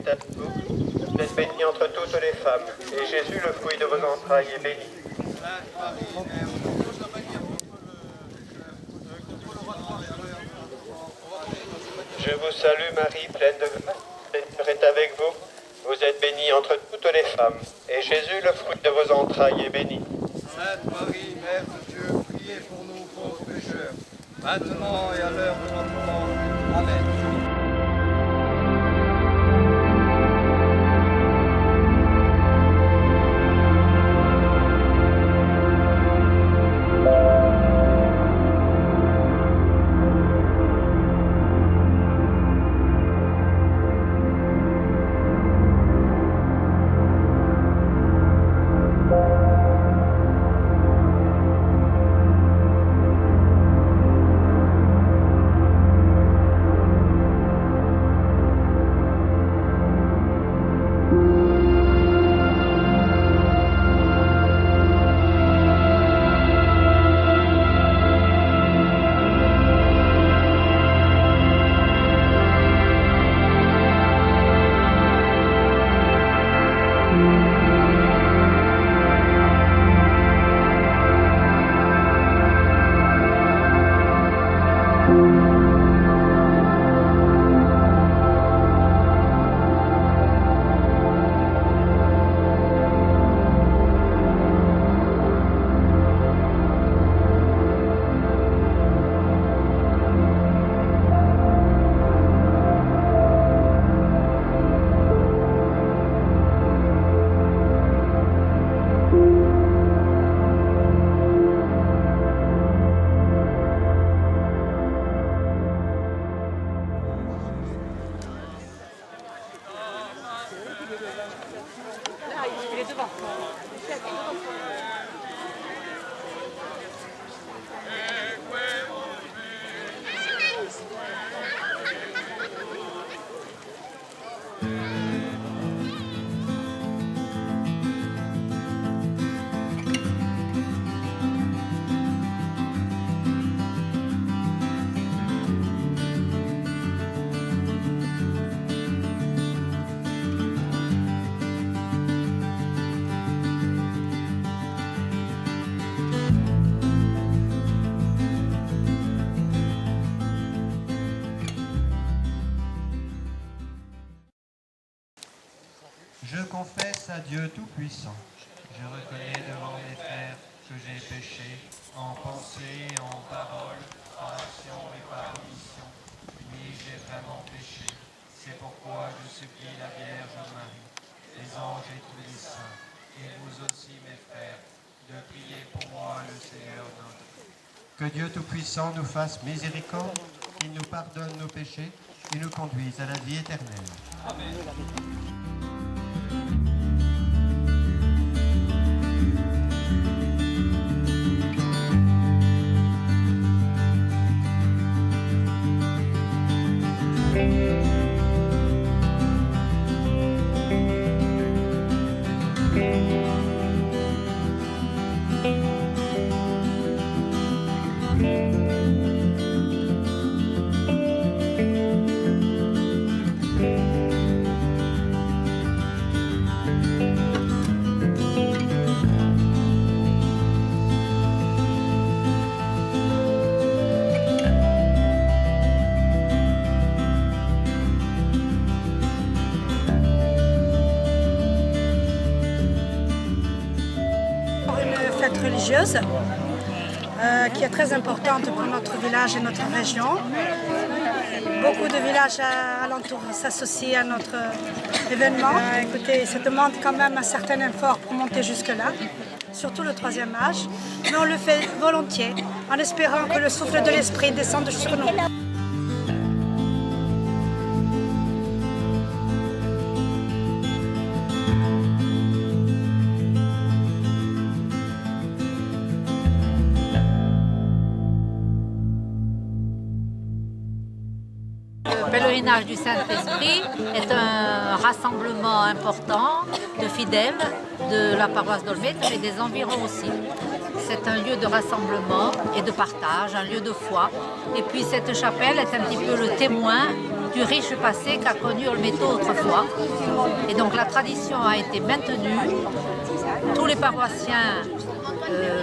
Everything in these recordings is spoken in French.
est avec vous. Vous êtes bénie entre toutes les femmes, et Jésus, le fruit de vos entrailles, est béni. Je vous salue Marie, pleine de grâce, le Seigneur est avec vous. Vous êtes bénie entre toutes les femmes, et Jésus, le fruit de vos entrailles, est béni. Sainte Marie, Mère de Dieu, priez pour nous pauvres pécheurs, maintenant et à l'heure de notre mort. Amen. Je confesse à Dieu Tout-Puissant. Je reconnais devant mes frères que j'ai péché en pensée, en parole, par action et par omission. Oui, j'ai vraiment péché. C'est pourquoi je supplie la Vierge Marie, les anges et tous les saints, et vous aussi mes frères, de prier pour moi le Seigneur notre Dieu. Que Dieu Tout-Puissant nous fasse miséricorde, qu'il nous pardonne nos péchés et nous conduise à la vie éternelle. Amen. Religieuse qui est très importante pour notre village et notre région. Beaucoup de villages alentours s'associent à notre événement. Écoutez, ça demande quand même un certain effort pour monter jusque-là, surtout le troisième âge, mais on le fait volontiers en espérant que le souffle de l'esprit descende sur nous. Le pèlerinage du Saint-Esprit est un rassemblement important de fidèles de la paroisse d'Olmet, mais des environs aussi. C'est un lieu de rassemblement et de partage, un lieu de foi. Et puis cette chapelle est un petit peu le témoin du riche passé qu'a connu Olmeto autrefois. Et donc la tradition a été maintenue. Tous les paroissiens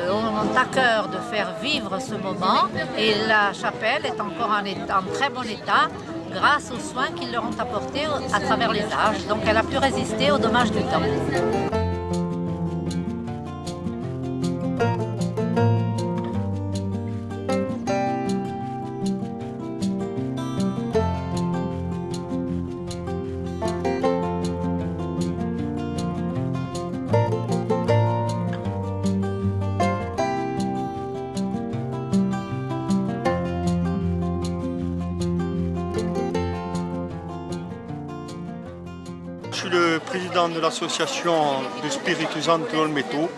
ont à cœur de faire vivre ce moment et la chapelle est encore en très bon état grâce aux soins qu'ils leur ont apportés à travers les âges. Donc elle a pu résister aux dommages du temps. Je suis le président de l'association de Spiritu Santo Olmeto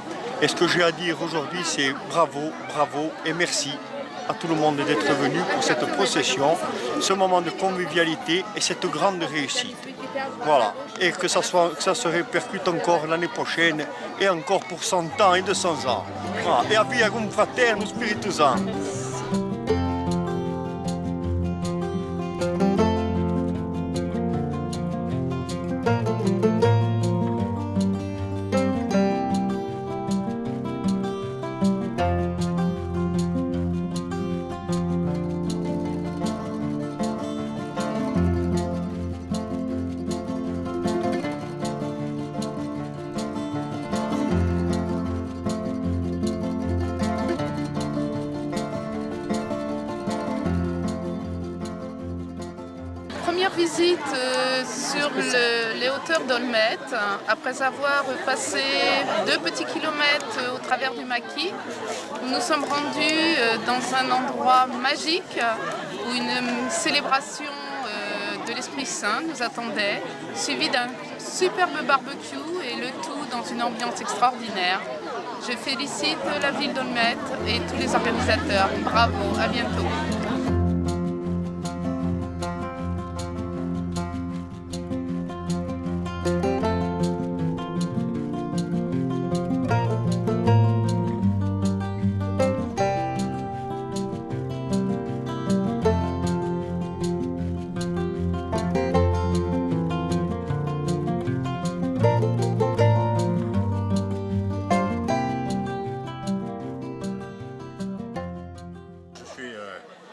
et ce que j'ai à dire aujourd'hui c'est bravo, bravo et merci à tout le monde d'être venu pour cette procession, ce moment de convivialité et cette grande réussite. Voilà, et que ça se répercute encore l'année prochaine et encore pour 100 ans et 200 ans. Voilà. Et a via cum fraterno Spiritu Santo. Première visite sur les hauteurs d'Olmet, après avoir passé 2 petits kilomètres au travers du maquis. Nous sommes rendus dans un endroit magique où une célébration de l'Esprit Saint nous attendait, suivie d'un superbe barbecue et le tout dans une ambiance extraordinaire. Je félicite la ville d'Olmet et tous les organisateurs. Bravo, à bientôt.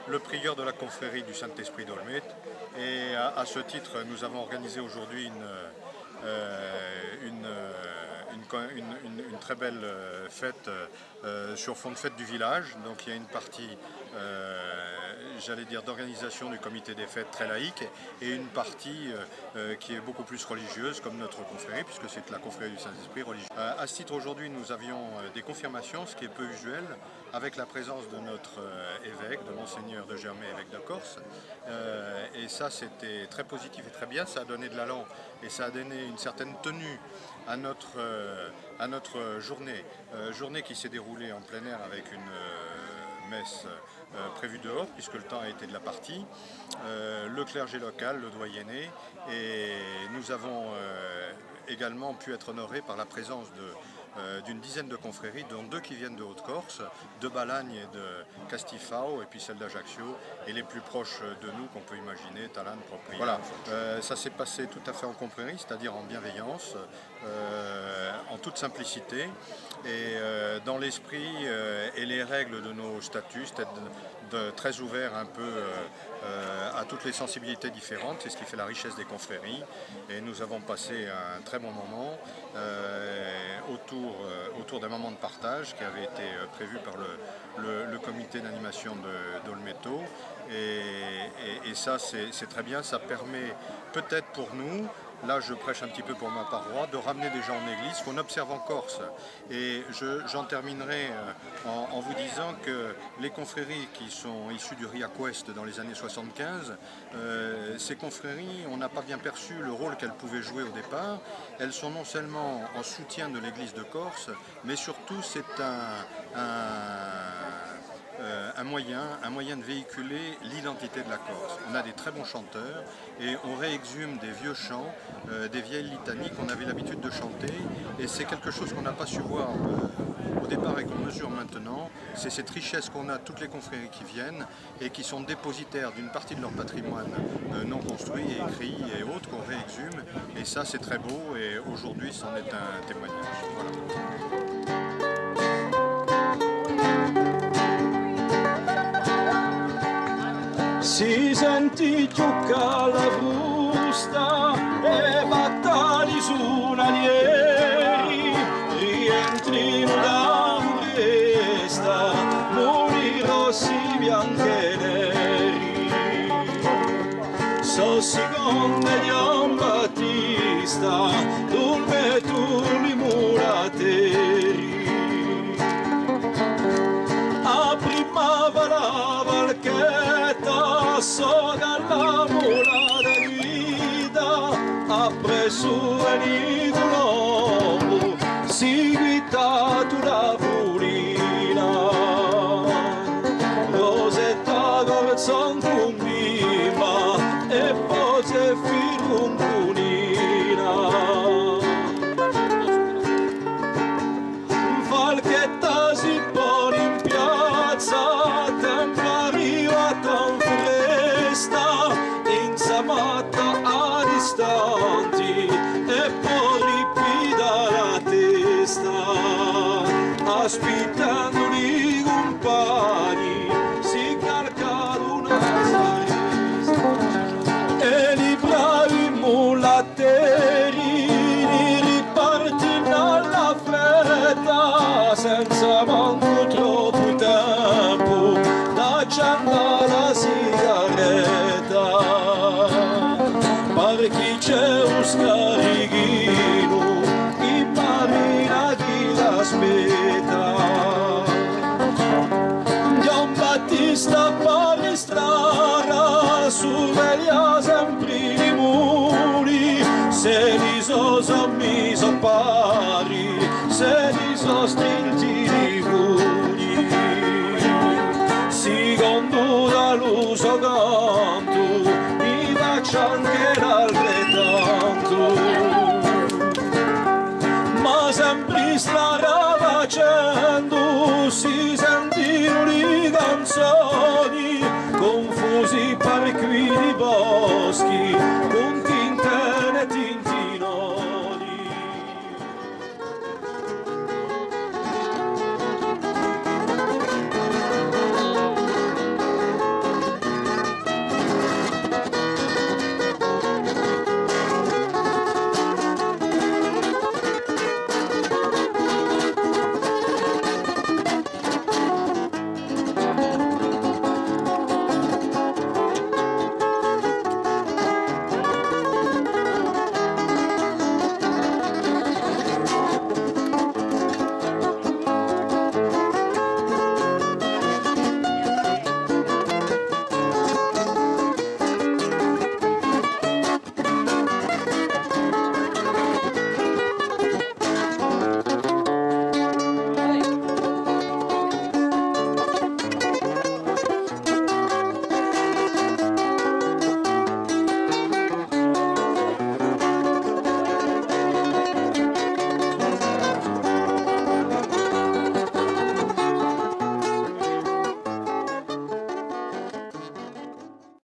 Le prieur de la confrérie du Saint-Esprit d'Olmet et à ce titre nous avons organisé aujourd'hui une très belle fête sur fond de fête du village. Donc il y a une partie j'allais dire d'organisation du comité des fêtes très laïque et une partie qui est beaucoup plus religieuse comme notre confrérie puisque c'est la confrérie du Saint-Esprit religieuse. À ce titre aujourd'hui nous avions des confirmations, ce qui est peu usuel, avec la présence de notre évêque, de Monseigneur de Germay, évêque de Corse. Et ça c'était très positif et très bien, ça a donné de l'allant et ça a donné une certaine tenue à notre journée qui s'est déroulée en plein air avec une messe prévue dehors puisque le temps a été de la partie, le clergé local, le doyenné, et nous avons également pu être honorés par la présence d'une dizaine de confréries, dont 2 qui viennent de Haute-Corse, de Balagne et de Castifao, et puis celle d'Ajaccio, et les plus proches de nous qu'on peut imaginer, Talanne, Propria. Voilà, ça s'est passé tout à fait en confrérie, c'est-à-dire en bienveillance, en toute simplicité, et dans l'esprit et les règles de nos statuts, c'est-à-dire très ouvert un peu à toutes les sensibilités différentes, c'est ce qui fait la richesse des confréries, et nous avons passé un très bon moment autour d'un moment de partage qui avait été prévu par le comité d'animation d'Olmeto, et ça c'est très bien, ça permet peut-être pour nous, là je prêche un petit peu pour ma paroisse, de ramener des gens en église qu'on observe en Corse. Et j'en terminerai en vous disant que les confréries qui sont issues du Riacuest dans les années 75, ces confréries, on n'a pas bien perçu le rôle qu'elles pouvaient jouer au départ. Elles sont non seulement en soutien de l'église de Corse, mais surtout c'est un moyen de véhiculer l'identité de la Corse. On a des très bons chanteurs et on réexhume des vieux chants, des vieilles litanies qu'on avait l'habitude de chanter, et c'est quelque chose qu'on n'a pas su voir au départ et qu'on mesure maintenant, c'est cette richesse qu'on a, toutes les confréries qui viennent et qui sont dépositaires d'une partie de leur patrimoine non construit, écrit et autres qu'on réexhume. Et ça, c'est très beau et aujourd'hui, c'en est un témoignage. Voilà. Si senti giocare la frusta e battagli giornalieri, rientrino da un'esta, muri rossi, bianchi e neri. So secondo Gian Battista, dulme turli murateri. A primavera valchetta, so dalla mula da guida, appresso venido l'uomo, seguitato da purina. Rosetta corzon con bimba e poi c'è firungunina. Valchetta si pone in piazza, tempo arriva tan festa, in samatta a distanti e poi ripida la testa, aspettando i compagni, si calca una salita e li bravi mulatterini ripartino alla fretta, senza manco troppo tempo da accendere la sigaretta, perché c'è un scarichino immagina chi l'aspetta. Gian Battista palestrara sorveglia sempre i muri, se li so sommiso pari, se li so strinti di curi. Secondo la luce canto, mi faccio anche l'altrettanto, ma sempre strada facendo si sentono le canzoni confusi